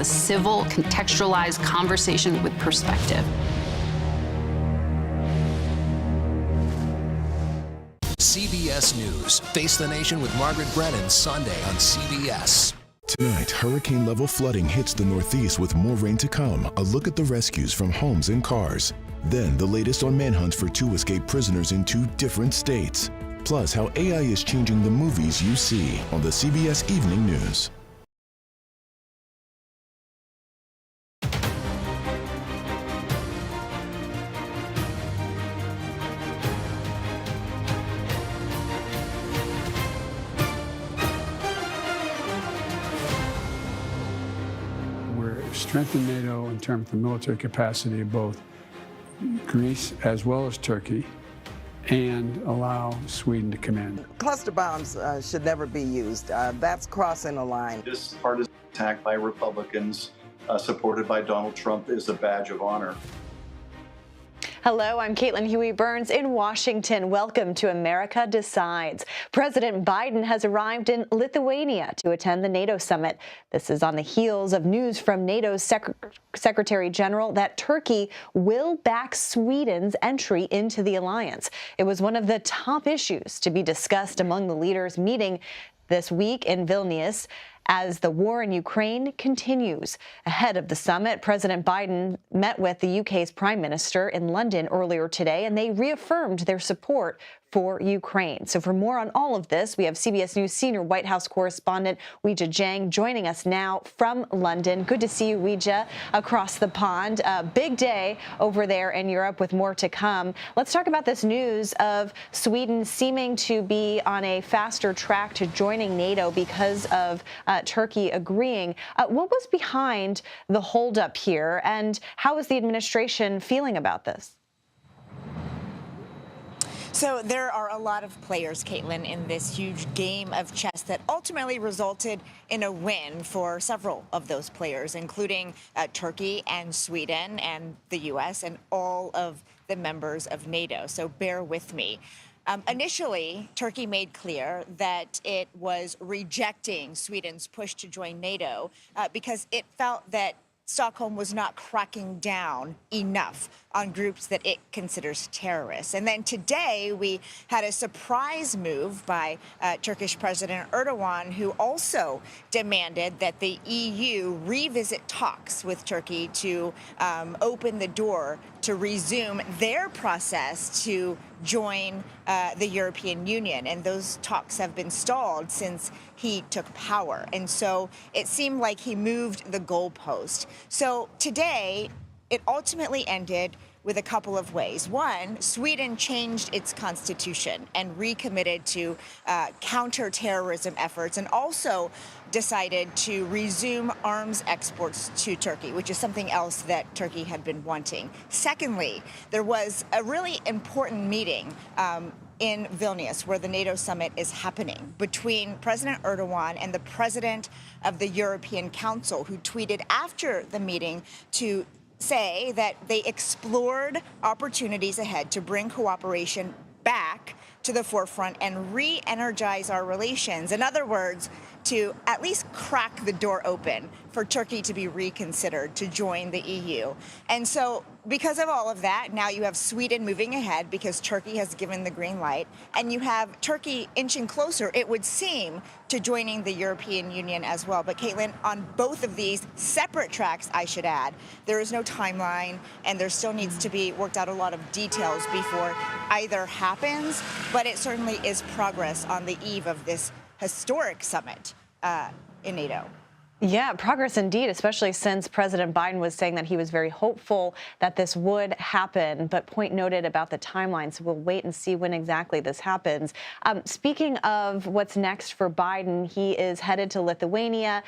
a civil, contextualized conversation with perspective. CBS News. Face the Nation with Margaret Brennan, Sunday on CBS. Tonight, hurricane-level flooding hits the Northeast with more rain to come. A look at the rescues from homes and cars. Then, the latest on manhunts for 2 escaped prisoners in 2 different states. Plus, how AI is changing the movies you see on the CBS Evening News. Strengthen NATO in terms of the military capacity of both Greece as well as Turkey, and allow Sweden to come in. Cluster bombs should never be used. That's crossing a line. This partisan attack by Republicans, supported by Donald Trump, is a badge of honor. Hello, I'm Caitlin Huey-Burns in Washington. Welcome to America Decides. President Biden has arrived in Lithuania to attend the NATO summit. This is on the heels of news from NATO's Secretary General that Turkey will back Sweden's entry into the alliance. It was one of the top issues to be discussed among the leaders meeting this week in Vilnius as the war in Ukraine continues. Ahead of the summit, President Biden met with the UK's Prime Minister in London earlier today, and they reaffirmed their support for Ukraine. So for more on all of this, we have CBS News senior White House correspondent Weijia Jiang joining us now from London. Good to see you, Weijia, across the pond. A big day over there in Europe with more to come. Let's talk about this news of Sweden seeming to be on a faster track to joining NATO because of Turkey agreeing. What was behind the holdup here, and how is the administration feeling about this? So there are a lot of players, Caitlin, in this huge game of chess that ultimately resulted in a win for several of those players, including Turkey and Sweden and the U.S. and all of the members of NATO. So bear with me. Initially, Turkey made clear that it was rejecting Sweden's push to join NATO because it felt that Stockholm was not cracking down enough on groups that it considers terrorists. And then today we had a surprise move by Turkish President Erdogan, who also demanded that the EU revisit talks with Turkey to open the door to resume their process to join the European Union. And those talks have been stalled since he took power. And so it seemed like he moved the goalpost. So today, it ultimately ended with a couple of ways. One, Sweden changed its constitution and recommitted to counterterrorism efforts, and also decided to resume arms exports to Turkey, which is something else that Turkey had been wanting. Secondly, there was a really important meeting in Vilnius, where the NATO summit is happening, between President Erdogan and the president of the European Council, who tweeted after the meeting to say that they explored opportunities ahead to bring cooperation back to the forefront and re-energize our relations. In other words, to at least crack the door open for Turkey to be reconsidered to join the EU. And so because of all of that, now you have Sweden moving ahead because Turkey has given the green light, and you have Turkey inching closer, it would seem, to joining the European Union as well. But Caitlin, on both of these separate tracks, I should add, there is no timeline, and there still needs to be worked out a lot of details before either happens, but it certainly is progress on the eve of this historic summit in NATO. Yeah, progress indeed, especially since President Biden was saying that he was very hopeful that this would happen, but point noted about the timeline. So we'll wait and see when exactly this happens. Speaking of what's next for Biden, he is headed to Lithuania.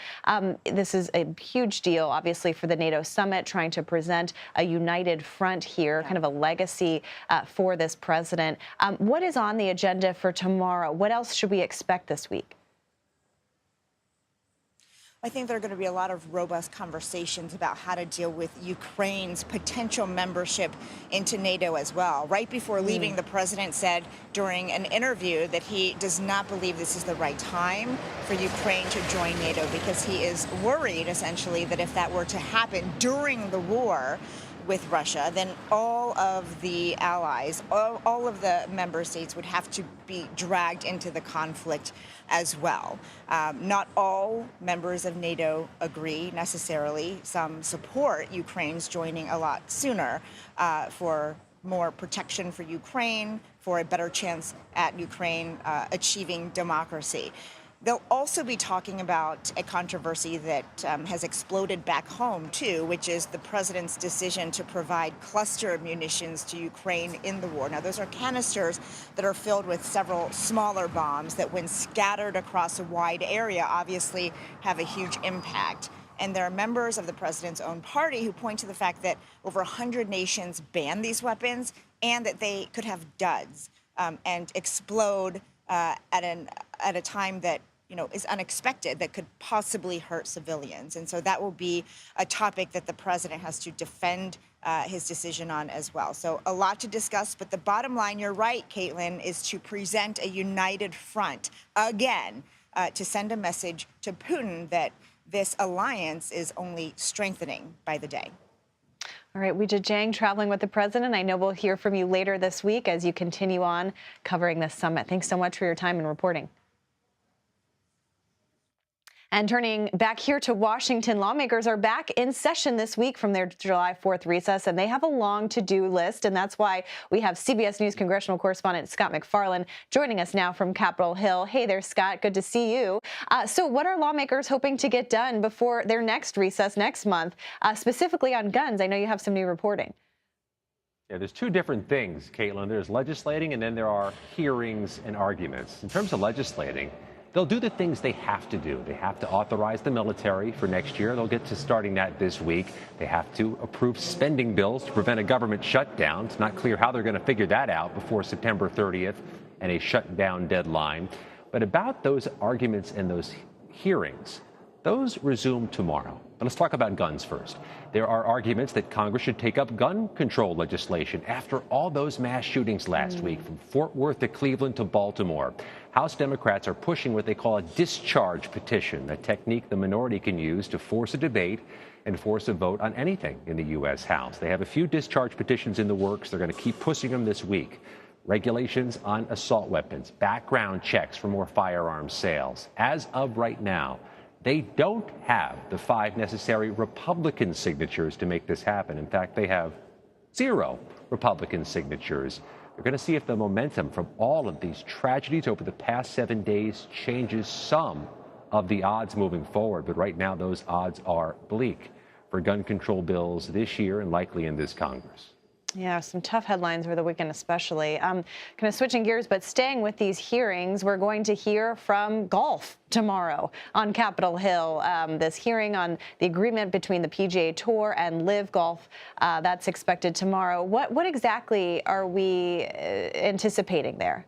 This is a huge deal, obviously, for the NATO summit, trying to present a united front here, kind of a legacy for this president. What is on the agenda for tomorrow? What else should we expect this week? I think there are going to be a lot of robust conversations about how to deal with Ukraine's potential membership into NATO as well. Right before leaving, the president said during an interview that he does not believe this is the right time for Ukraine to join NATO because he is worried, essentially, that if that were to happen during the war with Russia, then all of the allies, all of the member states would have to be dragged into the conflict as well. Not all members of NATO agree necessarily. Some support Ukraine's joining a lot sooner for more protection for Ukraine, for a better chance at Ukraine achieving democracy. They'll also be talking about a controversy that has exploded back home, too, which is the president's decision to provide cluster munitions to Ukraine in the war. Now, those are canisters that are filled with several smaller bombs that, when scattered across a wide area, obviously have a huge impact. And there are members of the president's own party who point to the fact that over 100 nations ban these weapons and that they could have duds and explode at a time that is unexpected, that could possibly hurt civilians. And so that will be a topic that the president has to defend his decision on as well. So a lot to discuss, but the bottom line, you're right, Caitlin, is to present a united front again, to send a message to Putin that this alliance is only strengthening by the day. All right, Weijia Jiang traveling with the president. I know we'll hear from you later this week as you continue on covering this summit. Thanks so much for your time and reporting. And turning back here to Washington, lawmakers are back in session this week from their July 4th recess, and they have a long to-do list, and that's why we have CBS News congressional correspondent Scott MacFarlane joining us now from Capitol Hill. Hey there, Scott. Good to see you. So what are lawmakers hoping to get done before their next recess next month, specifically on guns? I know you have some new reporting. Yeah, there's two different things, Caitlin. There's legislating, and then there are hearings and arguments. In terms of legislating, they'll do the things they have to do. They have to authorize the military for next year. They'll get to starting that this week. They have to approve spending bills to prevent a government shutdown. It's not clear how they're going to figure that out before September 30th and a shutdown deadline. But about those arguments and those hearings, those resume tomorrow. But let's talk about guns first. There are arguments that Congress should take up gun control legislation after all those mass shootings last week, from Fort Worth to Cleveland to Baltimore. House Democrats are pushing what they call a discharge petition, a technique the minority can use to force a debate and force a vote on anything in the U.S. House. They have a few discharge petitions in the works. They're going to keep pushing them this week. Regulations on assault weapons, background checks for more firearms sales. As of right now, they don't have the 5 necessary Republican signatures to make this happen. In fact, they have 0 Republican signatures. We're going to see if the momentum from all of these tragedies over the past 7 days changes some of the odds moving forward. But right now, those odds are bleak for gun control bills this year and likely in this Congress. Yeah, some tough headlines over the weekend especially. Kind of switching gears, but staying with these hearings, we're going to hear from golf tomorrow on Capitol Hill. This hearing on the agreement between the PGA Tour and Live Golf, that's expected tomorrow. What exactly are we anticipating there?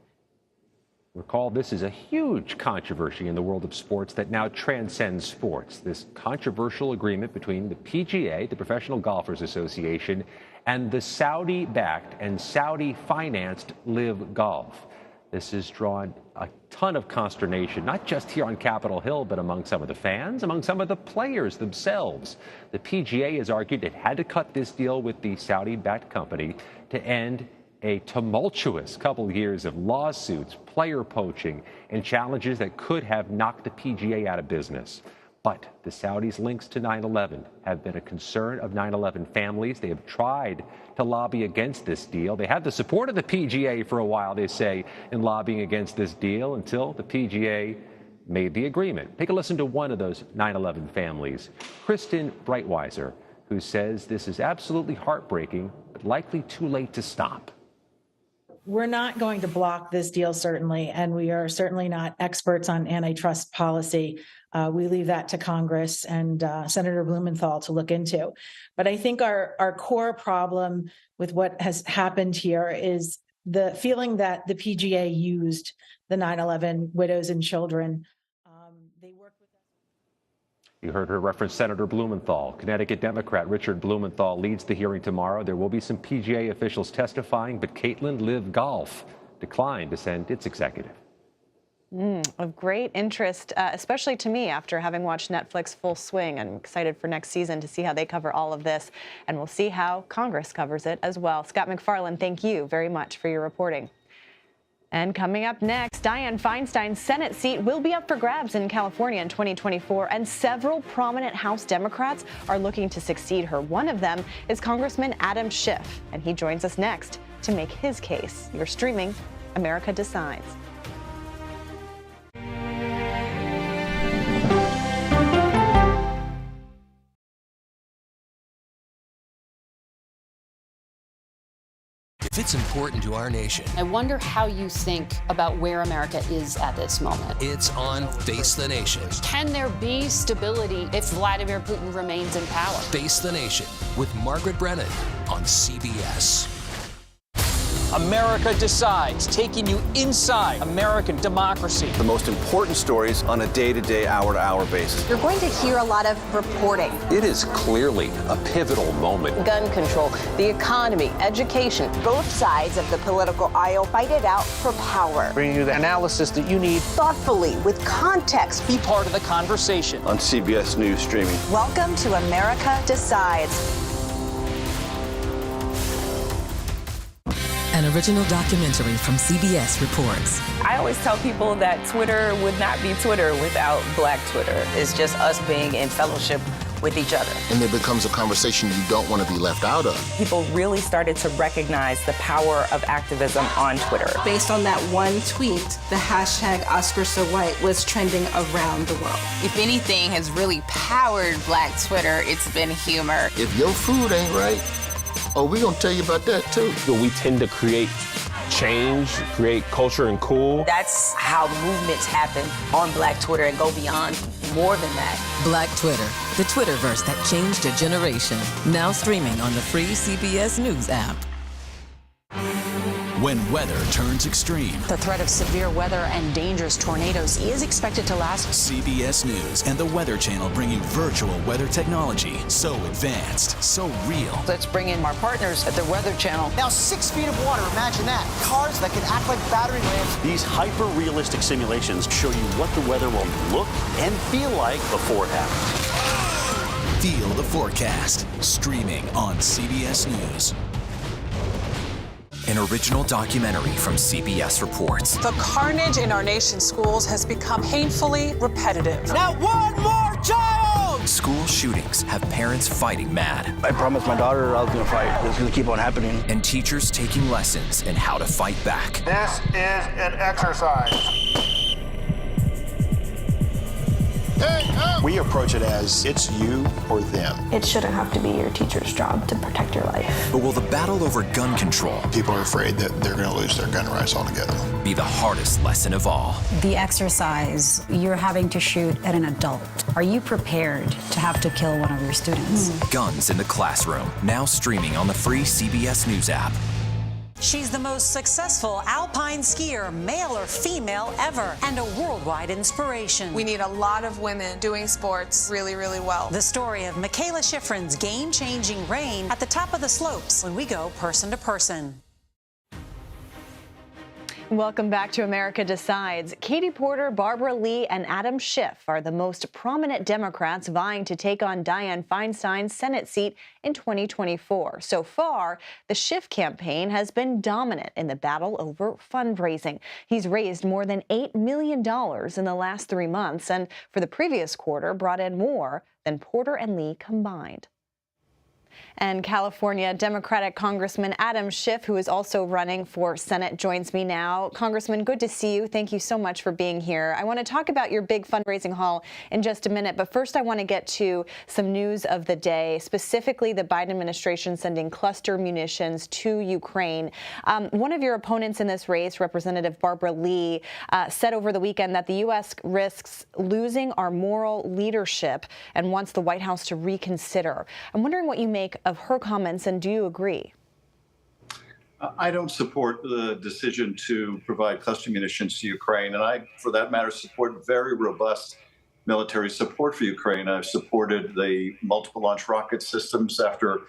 Recall, this is a huge controversy in the world of sports that now transcends sports. This controversial agreement between the PGA, the Professional Golfers Association, and the Saudi-backed and Saudi-financed Live Golf. This has drawn a ton of consternation, not just here on Capitol Hill, but among some of the fans, among some of the players themselves. The PGA has argued it had to cut this deal with the Saudi-backed company to end a tumultuous couple years of lawsuits, player poaching, and challenges that could have knocked the PGA out of business. But the Saudis' links to 9/11 have been a concern of 9/11 families. They have tried to lobby against this deal. They had the support of the PGA for a while, they say, in lobbying against this deal until the PGA made the agreement. Take a listen to one of those 9/11 families, Kristen Breitweiser, who says this is absolutely heartbreaking, but likely too late to stop. We're not going to block this deal, certainly, and we are certainly not experts on antitrust policy. We leave that to Congress and Senator Blumenthal to look into. But I think our core problem with what has happened here is the feeling that the PGA used the 9/11 widows and children. They worked with us. You heard her reference Senator Blumenthal. Connecticut Democrat Richard Blumenthal leads the hearing tomorrow. There will be some PGA officials testifying, but Caitlin Live Golf declined to send its executive. Of great interest, especially to me after having watched Netflix Full Swing. I'm excited for next season to see how they cover all of this, and we'll see how Congress covers it as well. Scott McFarland, thank you very much for your reporting. And coming up next, Dianne Feinstein's Senate seat will be up for grabs in California in 2024, and several prominent House Democrats are looking to succeed her. One of them is Congressman Adam Schiff, and he joins us next to make his case. You're streaming America Decides. If it's important to our nation, I wonder how you think about where America is at this moment. it's on Face the Nation. Can there be stability if Vladimir Putin remains in power? Face the Nation with Margaret Brennan on CBS. America Decides, taking you inside American democracy. The most important stories on a day-to-day, hour-to-hour basis. You're going to hear a lot of reporting. It is clearly a pivotal moment. Gun control, the economy, education. Both sides of the political aisle fight it out for power. Bringing you the analysis that you need. Thoughtfully, with context. Be part of the conversation. On CBS News Streaming. Welcome to America Decides. An original documentary from CBS reports. I always tell people that Twitter would not be Twitter without Black Twitter. It's just us being in fellowship with each other. And it becomes a conversation you don't want to be left out of. People really started to recognize the power of activism on Twitter. Based on that one tweet, the hashtag #OscarSoWhite was trending around the world. If anything has really powered Black Twitter, it's been humor. If your food ain't right, oh, we're going to tell you about that, too. We tend to create change, create culture and cool. That's how movements happen on Black Twitter and go beyond more than that. Black Twitter, the Twitterverse that changed a generation. Now streaming on the free CBS News app. When weather turns extreme, the threat of severe weather and dangerous tornadoes is expected to last. CBS News and the Weather Channel bringing virtual weather technology so advanced, so real. Let's bring in our partners at the Weather Channel. Now 6 feet of water, imagine that. Cars that can act like battery lamps. These hyper-realistic simulations show you what the weather will look and feel like before it happens. Feel the forecast, streaming on CBS News. An original documentary from CBS reports. The carnage in our nation's schools has become painfully repetitive. Now one more child! School shootings have parents fighting mad. I promised my daughter I was going to fight. It's going to keep on happening. And teachers taking lessons in how to fight back. This is an exercise. We approach it as it's you or them. It shouldn't have to be your teacher's job to protect your life. But will the battle over gun control, People are afraid that they're going to lose their gun rights altogether. be the hardest lesson of all? The exercise, you're having to shoot at an adult. Are you prepared to have to kill one of your students? Guns in the Classroom, now streaming on the free CBS News app. She's the most successful alpine skier, male or female, ever, and a worldwide inspiration. We need a lot of women doing sports really, really well. The story of Michaela Schifrin's game-changing reign at the top of the slopes when we go person to person. Welcome back to America Decides. Katie Porter, Barbara Lee, and Adam Schiff are the most prominent Democrats vying to take on Dianne Feinstein's Senate seat in 2024. So far, the Schiff campaign has been dominant in the battle over fundraising. He's raised more than $8 million in the last 3 months, and for the previous quarter, brought in more than Porter and Lee combined. And California Democratic Congressman Adam Schiff, who is also running for Senate, joins me now. Congressman, good to see you. Thank you so much for being here. I want to talk about your big fundraising haul in just a minute, but first I want to get to some news of the day, specifically the Biden administration sending cluster munitions to Ukraine. One of your opponents in this race, Representative Barbara Lee, said over the weekend that the U.S. risks losing our moral leadership and wants the White House to reconsider. I'm wondering what you make of her comments, and do you agree? I don't support the decision to provide cluster munitions to Ukraine, and I, for that matter, support very robust military support for Ukraine. I've supported the multiple launch rocket systems after,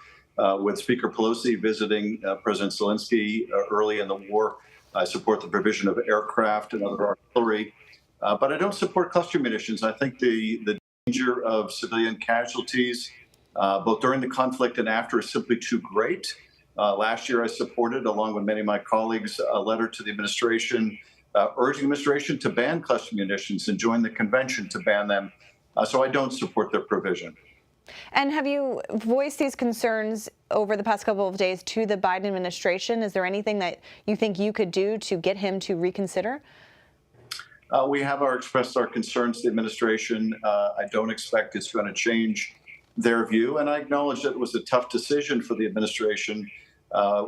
with Speaker Pelosi visiting President Zelensky early in the war. I support the provision of aircraft and other artillery, but I don't support cluster munitions. I think the danger of civilian casualties, both during the conflict and after, is simply too great. Last year, I supported, along with many of my colleagues, a letter to the administration urging the administration to ban cluster munitions and join the convention to ban them. So I don't support their provision. And have you voiced these concerns over the past couple of days to the Biden administration? Is there anything that you think you could do to get him to reconsider? We have expressed our concerns to the administration. I don't expect it's going to change their view, and I acknowledge that it was a tough decision for the administration.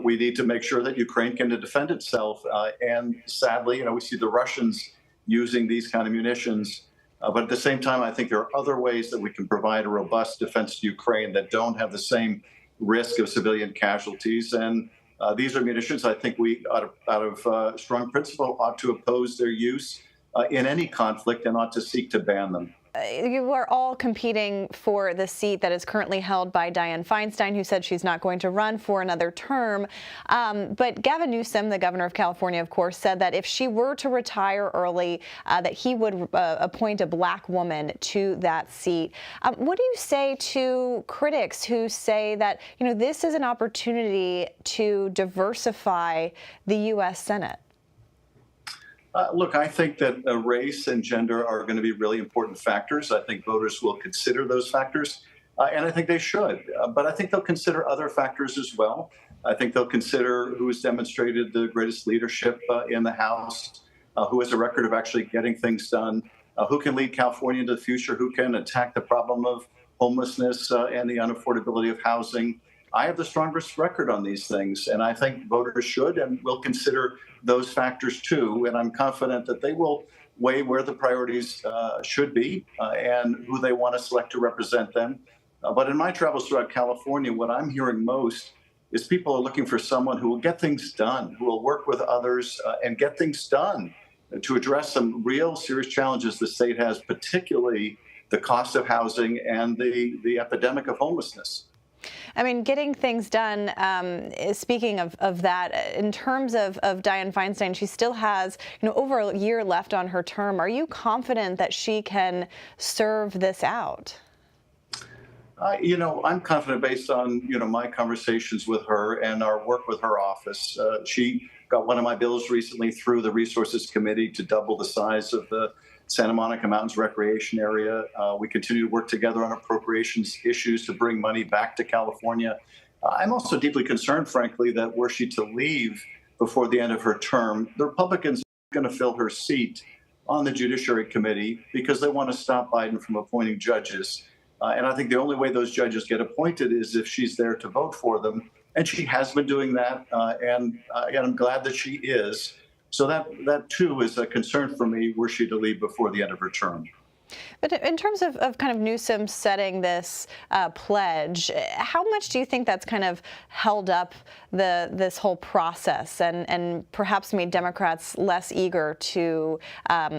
We need to make sure that Ukraine can defend itself, and sadly, we see the Russians using these kind of munitions. But at the same time, I think there are other ways that we can provide a robust defense to Ukraine that don't have the same risk of civilian casualties. And these are munitions I think we, out of strong principle, ought to oppose their use in any conflict and ought to seek to ban them. You are all competing for the seat that is currently held by Dianne Feinstein, who said she's not going to run for another term. But Gavin Newsom, the governor of California, of course, said that if she were to retire early, that he would appoint a black woman to that seat. What do you say to critics who say that, this is an opportunity to diversify the U.S. Senate? Look, I think that race and gender are going to be really important factors. I think voters will consider those factors, and I think they should. But I think they'll consider other factors as well. I think they'll consider who has demonstrated the greatest leadership in the House, who has a record of actually getting things done, who can lead California into the future, who can attack the problem of homelessness and the unaffordability of housing. I have the strongest record on these things, and I think voters should and will consider those factors too. And I'm confident that they will weigh where the priorities should be and who they want to select to represent them. But in my travels throughout California, what I'm hearing most is people are looking for someone who will get things done, who will work with others and get things done to address some real serious challenges the state has, particularly the cost of housing and the epidemic of homelessness. I mean, getting things done, speaking of that, in terms of Dianne Feinstein, she still has, over a year left on her term. Are you confident that she can serve this out? I'm confident based on, my conversations with her and our work with her office. She got one of my bills recently through the Resources Committee to double the size of the Santa Monica Mountains Recreation Area. We continue to work together on appropriations issues to bring money back to California. I'm also deeply concerned, frankly, that were she to leave before the end of her term, the Republicans are going to fill her seat on the Judiciary Committee because they want to stop Biden from appointing judges. And I think the only way those judges get appointed is if she's there to vote for them. And she has been doing that, and I'm glad that she is. So that too is a concern for me were she to leave before the end of her term. But in terms of kind of Newsom setting this pledge, how much do you think that's kind of held up this whole process and perhaps made Democrats less eager to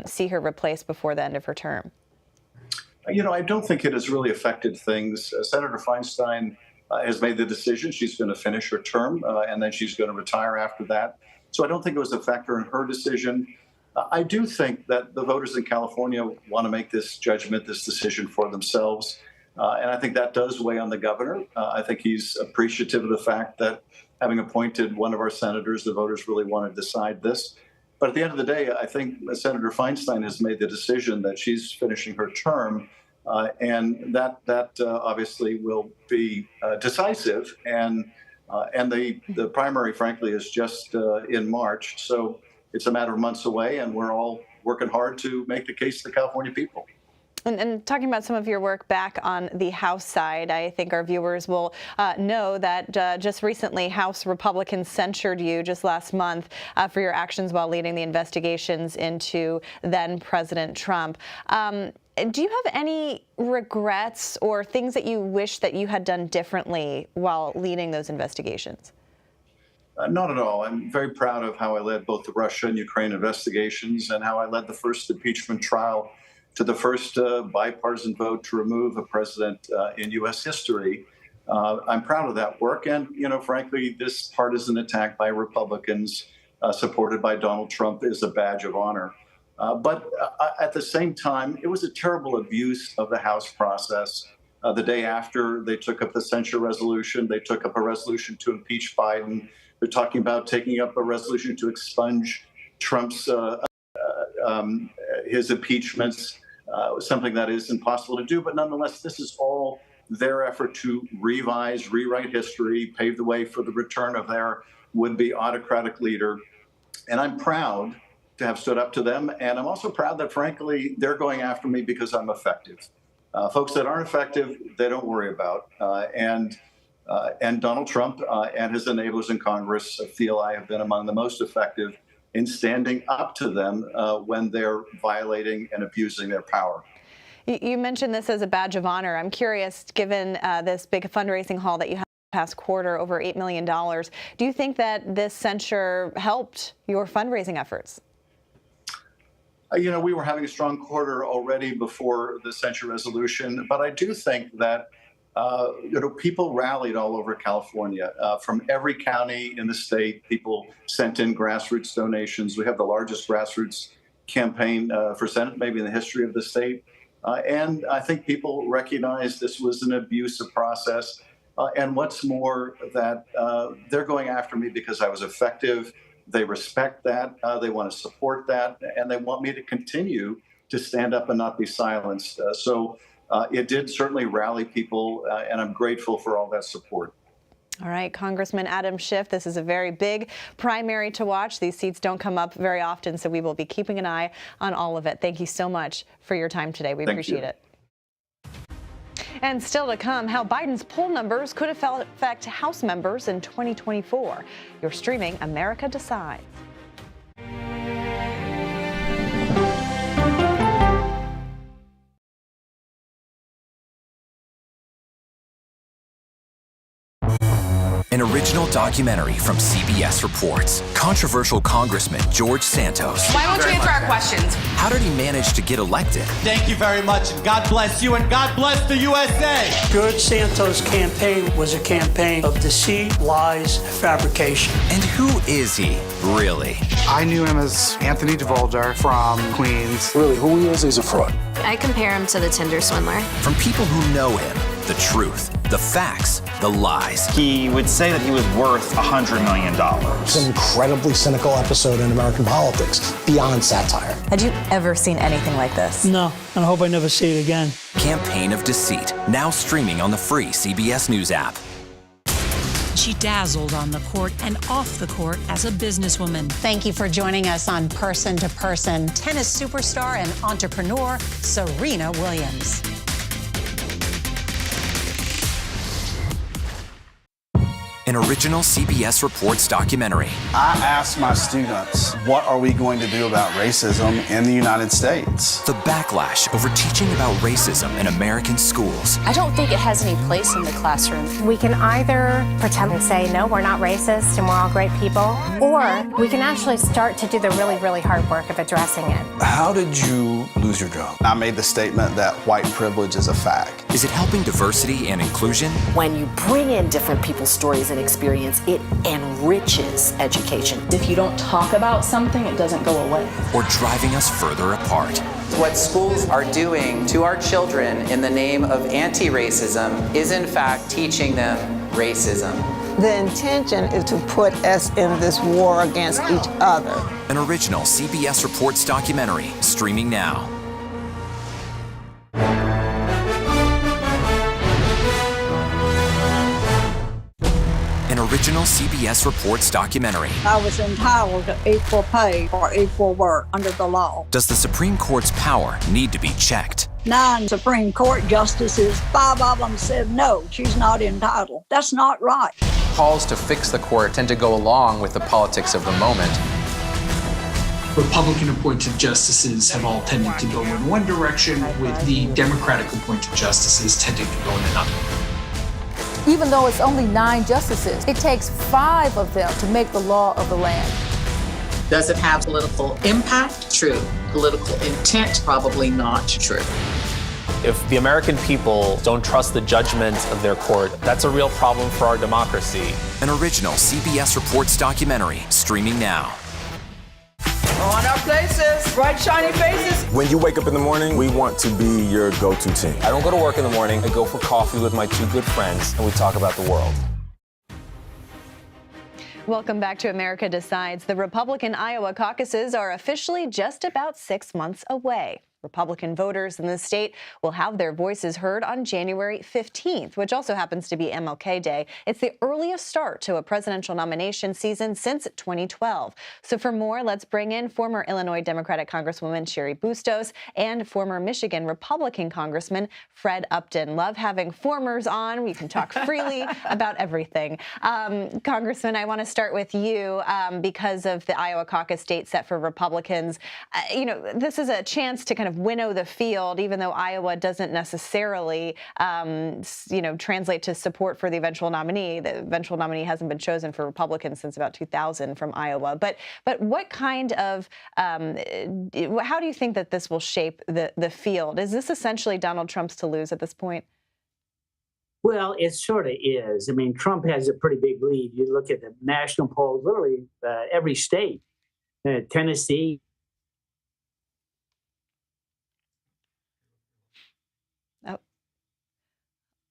see her replaced before the end of her term? I don't think it has really affected things. Senator Feinstein has made the decision she's going to finish her term and then she's going to retire after that. So I don't think it was a factor in her decision. I do think that the voters in California want to make this judgment, this decision for themselves. And I think that does weigh on the governor. I think he's appreciative of the fact that having appointed one of our senators, the voters really want to decide this. But at the end of the day, I think Senator Feinstein has made the decision that she's finishing her term. And that obviously will be decisive. And the primary, frankly, is just in March. So it's a matter of months away, and we're all working hard to make the case to the California people. And talking about some of your work back on the House side, I think our viewers will know that just recently House Republicans censured you just last month for your actions while leading the investigations into then President Trump. Do you have any regrets or things that you wish that you had done differently while leading those investigations? Not at all. I'm very proud of how I led both the Russia and Ukraine investigations and how I led the first impeachment trial to the first bipartisan vote to remove a president in U.S. history. I'm proud of that work. And, frankly, this partisan attack by Republicans supported by Donald Trump is a badge of honor. But at the same time, it was a terrible abuse of the House process. The day after they took up the censure resolution, they took up a resolution to impeach Biden. They're talking about taking up a resolution to expunge Trump's his impeachments, something that is impossible to do. But nonetheless, this is all their effort to rewrite history, pave the way for the return of their would-be autocratic leader. And I'm proud to have stood up to them. And I'm also proud that, frankly, they're going after me because I'm effective. Folks that aren't effective, they don't worry about. And Donald Trump and his enablers in Congress feel I have been among the most effective in standing up to them when they're violating and abusing their power. You mentioned this as a badge of honor. I'm curious, given this big fundraising haul that you had past quarter, over $8 million, do you think that this censure helped your fundraising efforts? We were having a strong quarter already before the censure resolution, but I do think that people rallied all over California. From every county in the state, people sent in grassroots donations. We have the largest grassroots campaign for Senate, maybe in the history of the state. And I think people recognized this was an abusive process. And what's more, that they're going after me because I was effective. They respect that. They want to support that. And they want me to continue to stand up and not be silenced. So it did certainly rally people, and I'm grateful for all that support. All right, Congressman Adam Schiff, this is a very big primary to watch. These seats don't come up very often, so we will be keeping an eye on all of it. Thank you so much for your time today. We appreciate it. And still to come, how Biden's poll numbers could affect House members in 2024. You're streaming America Decides. An original documentary from CBS reports. Controversial Congressman George Santos. Why won't you answer our questions? How did he manage to get elected? Thank you very much, and God bless you, and God bless the USA. George Santos' campaign was a campaign of deceit, lies, fabrication. And who is he, really? I knew him as Anthony DeVolder from Queens. Really, who he is, he's a fraud. I compare him to the Tinder swindler. From people who know him, the truth, the facts, the lies. He would say that he was worth $100 million. It's an incredibly cynical episode in American politics, beyond satire. Had you ever seen anything like this? No, and I hope I never see it again. Campaign of Deceit, now streaming on the free CBS News app. She dazzled on the court and off the court as a businesswoman. Thank you for joining us on Person to Person. Tennis superstar and entrepreneur Serena Williams. An original CBS Reports documentary. I asked my students, what are we going to do about racism in the United States? The backlash over teaching about racism in American schools. I don't think it has any place in the classroom. We can either pretend and say, no, we're not racist and we're all great people, or we can actually start to do the really, really hard work of addressing it. How did you lose your job? I made the statement that white privilege is a fact. Is it helping diversity and inclusion? When you bring in different people's stories and experience, it enriches education. If you don't talk about something, it doesn't go away. Or driving us further apart. What schools are doing to our children in the name of anti-racism is in fact teaching them racism. The intention is to put us in this war against each other. An original CBS Reports documentary, streaming now. An original CBS Reports documentary. I was entitled to equal pay for equal work under the law. Does the Supreme Court's power need to be checked? 9 Supreme Court justices, 5 of them said no, she's not entitled. That's not right. Calls to fix the court tend to go along with the politics of the moment. Republican-appointed justices have all tended to go in one direction, with the Democratic-appointed justices tending to go in another. Even though it's only 9 justices, it takes 5 of them to make the law of the land. Does it have political impact? True. Political intent? Probably not true. If the American people don't trust the judgment of their court, that's a real problem for our democracy. An original CBS Reports documentary streaming now. On our places, bright, shiny faces. When you wake up in the morning, we want to be your go-to team. I don't go to work in the morning. I go for coffee with my two good friends, and we talk about the world. Welcome back to America Decides. The Republican Iowa caucuses are officially just about 6 months away. Republican voters in the state will have their voices heard on January 15th, which also happens to be MLK Day. It's the earliest start to a presidential nomination season since 2012. So for more, let's bring in former Illinois Democratic Congresswoman Cheri Bustos and former Michigan Republican Congressman Fred Upton. Love having formers on. We can talk freely about everything. Congressman, I want to start with you because of the Iowa caucus date set for Republicans. This is a chance to kind of winnow the field, even though Iowa doesn't necessarily, translate to support for the eventual nominee. The eventual nominee hasn't been chosen for Republicans since about 2000 from Iowa. But what kind of, how do you think that this will shape the field? Is this essentially Donald Trump's to lose at this point? Well, it sort of is. I mean, Trump has a pretty big lead. You look at the national polls, literally every state, Tennessee.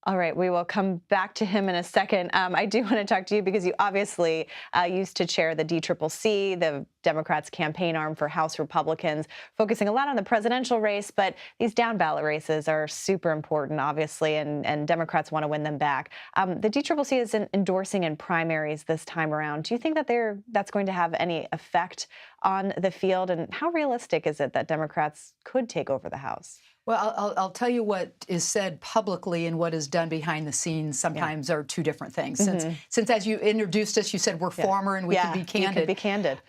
All right, we will come back to him in a second. I do want to talk to you because you obviously used to chair the DCCC, the Democrats' campaign arm for House Republicans, focusing a lot on the presidential race, but these down-ballot races are super important, obviously, and Democrats want to win them back. The DCCC is endorsing in primaries this time around. Do you think that that's going to have any effect on the field, and how realistic is it that Democrats could take over the House? Well, I'll tell you what is said publicly and what is done behind the scenes sometimes are two different things. Since as you introduced us, you said we're former and we can be candid. You can be candid.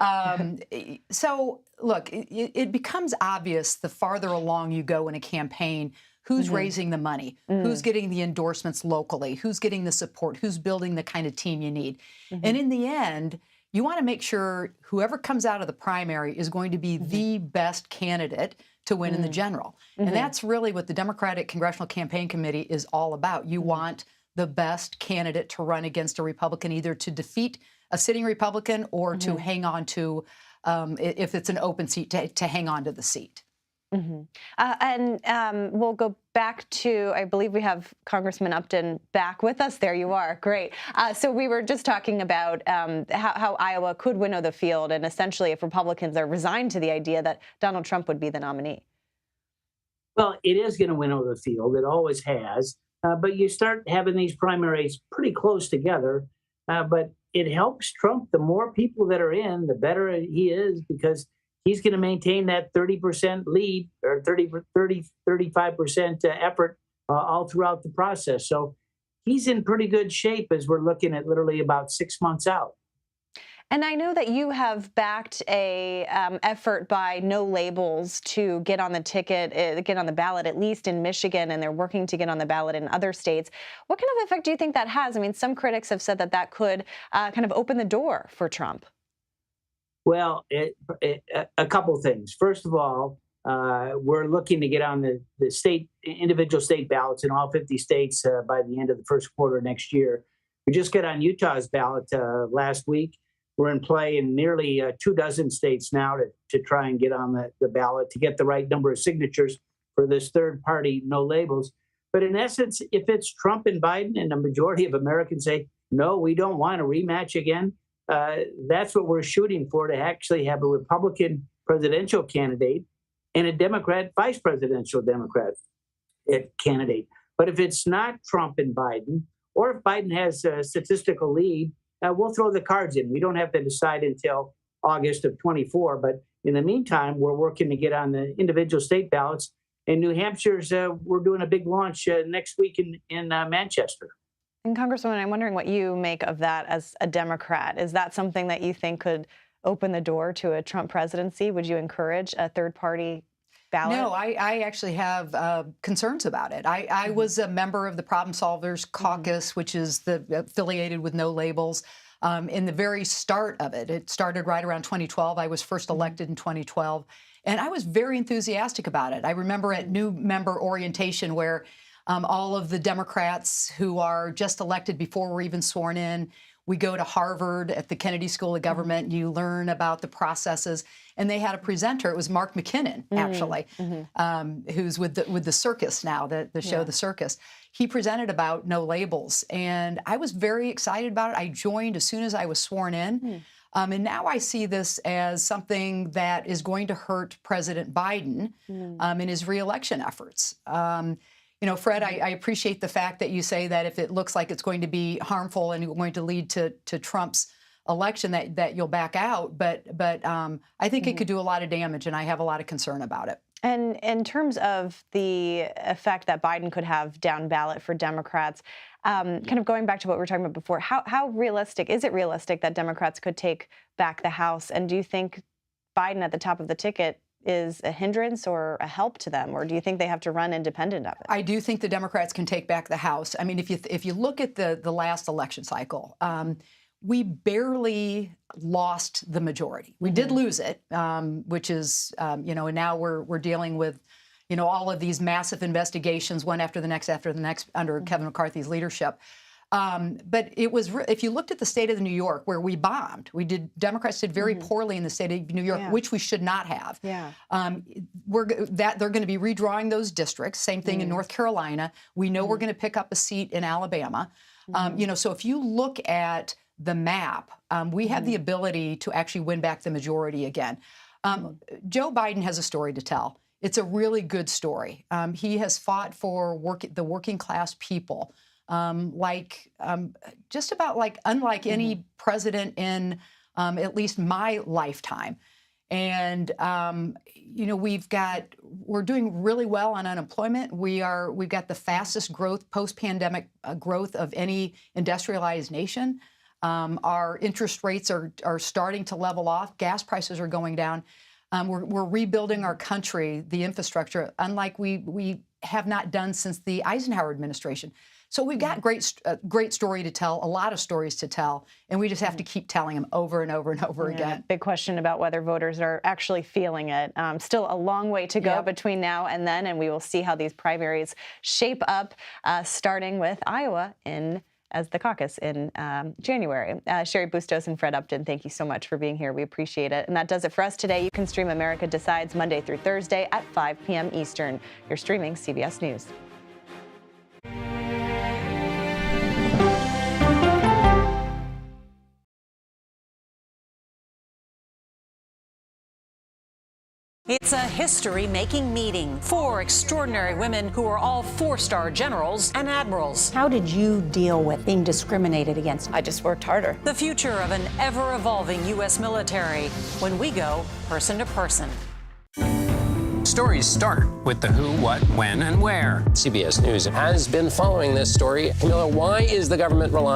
So, look, it becomes obvious the farther along you go in a campaign who's raising the money, who's getting the endorsements locally, who's getting the support, who's building the kind of team you need. And in the end, you want to make sure whoever comes out of the primary is going to be the best candidate to win in the general. And that's really what the Democratic Congressional Campaign Committee is all about. You want the best candidate to run against a Republican, either to defeat a sitting Republican or to hang on to, if it's an open seat, to hang on to the seat. We'll go back to, I believe we have Congressman Upton back with us. There you are. Great. So we were just talking about how Iowa could winnow the field, and essentially if Republicans are resigned to the idea that Donald Trump would be the nominee. Well, it is going to winnow the field. It always has. But you start having these primaries pretty close together. But it helps Trump. The more people that are in, the better he is, because he's going to maintain that 30% lead or 35% effort all throughout the process. So he's in pretty good shape as we're looking at literally about 6 months out. And I know that you have backed a effort by No Labels to get on the ticket, get on the ballot, at least in Michigan, and they're working to get on the ballot in other states. What kind of effect do you think that has? I mean, some critics have said that could kind of open the door for Trump. Well, a couple of things. First of all, we're looking to get on the individual state ballots in all 50 states by the end of the first quarter next year. We just got on Utah's ballot last week. We're in play in nearly 24 states now to try and get on the ballot to get the right number of signatures for this third party No Labels. But in essence, if it's Trump and Biden and the majority of Americans say, no, we don't want a rematch again, that's what we're shooting for, to actually have a Republican presidential candidate and a Democrat vice presidential Democrat candidate. But if it's not Trump and Biden, or if Biden has a statistical lead, we'll throw the cards in. We don't have to decide until August of 24. But in the meantime, we're working to get on the individual state ballots. In New Hampshire's, we're doing a big launch next week in Manchester. And Congresswoman, I'm wondering what you make of that as a Democrat. Is that something that you think could open the door to a Trump presidency? Would you encourage a third-party ballot? No, I actually have concerns about it. I was a member of the Problem Solvers Caucus, which is affiliated with No Labels. in the very start of it. It started right around 2012. I was first elected in 2012, and I was very enthusiastic about it. I remember at new member orientation where all of the Democrats who are just elected before we're even sworn in, we go to Harvard at the Kennedy School of Government, and you learn about the processes. And they had a presenter. It was Mark McKinnon, actually, who's with the circus now, the show The Circus. He presented about no labels, and I was very excited about it. I joined as soon as I was sworn in. And now I see this as something that is going to hurt President Biden in his reelection efforts. You know, Fred, I appreciate the fact that you say that if it looks like it's going to be harmful and going to lead to Trump's election, that you'll back out. But I think it could do a lot of damage, and I have a lot of concern about it. And in terms of the effect that Biden could have down ballot for Democrats, kind of going back to what we were talking about before, how realistic, is it realistic that Democrats could take back the House? And do you think Biden at the top of the ticket is a hindrance or a help to them, or do you think they have to run independent of it? I do think the Democrats can take back the House. I mean, if you look at the last election cycle, we barely lost the majority. We did lose it, which is, you know, and now we're dealing with, you know, all of these massive investigations, one after the next under Kevin McCarthy's leadership. But it was, if you looked at the state of New York, where we bombed, Democrats did very poorly in the state of New York, which we should not have. They're going to be redrawing those districts. Same thing in North Carolina. We know we're going to pick up a seat in Alabama. You know, so if you look at the map, we have the ability to actually win back the majority again. Joe Biden has a story to tell. It's a really good story. He has fought for the working class people. Just about unlike any president in at least my lifetime. And, you know, we're doing really well on unemployment. We've got the fastest growth, post-pandemic growth of any industrialized nation. Our interest rates are starting to level off. Gas prices are going down. We're rebuilding our country, the infrastructure, unlike we have not done since the Eisenhower administration. So we've got great story to tell, a lot of stories to tell, and we just have to keep telling them over and over and over again. Big question about whether voters are actually feeling it. Still a long way to go between now and then, and we will see how these primaries shape up, starting with Iowa as the caucus in January. Sherry Bustos and Fred Upton, thank you so much for being here. We appreciate it. And that does it for us today. You can stream America Decides Monday through Thursday at 5 p.m. Eastern. You're streaming CBS News. It's a history-making meeting. 4 extraordinary women who are all 4-star generals and admirals. How did you deal with being discriminated against? I just worked harder. The future of an ever-evolving U.S. military when we go person to person. Stories start with the who, what, when, and where. CBS News has been following this story. Camilla, why is the government relying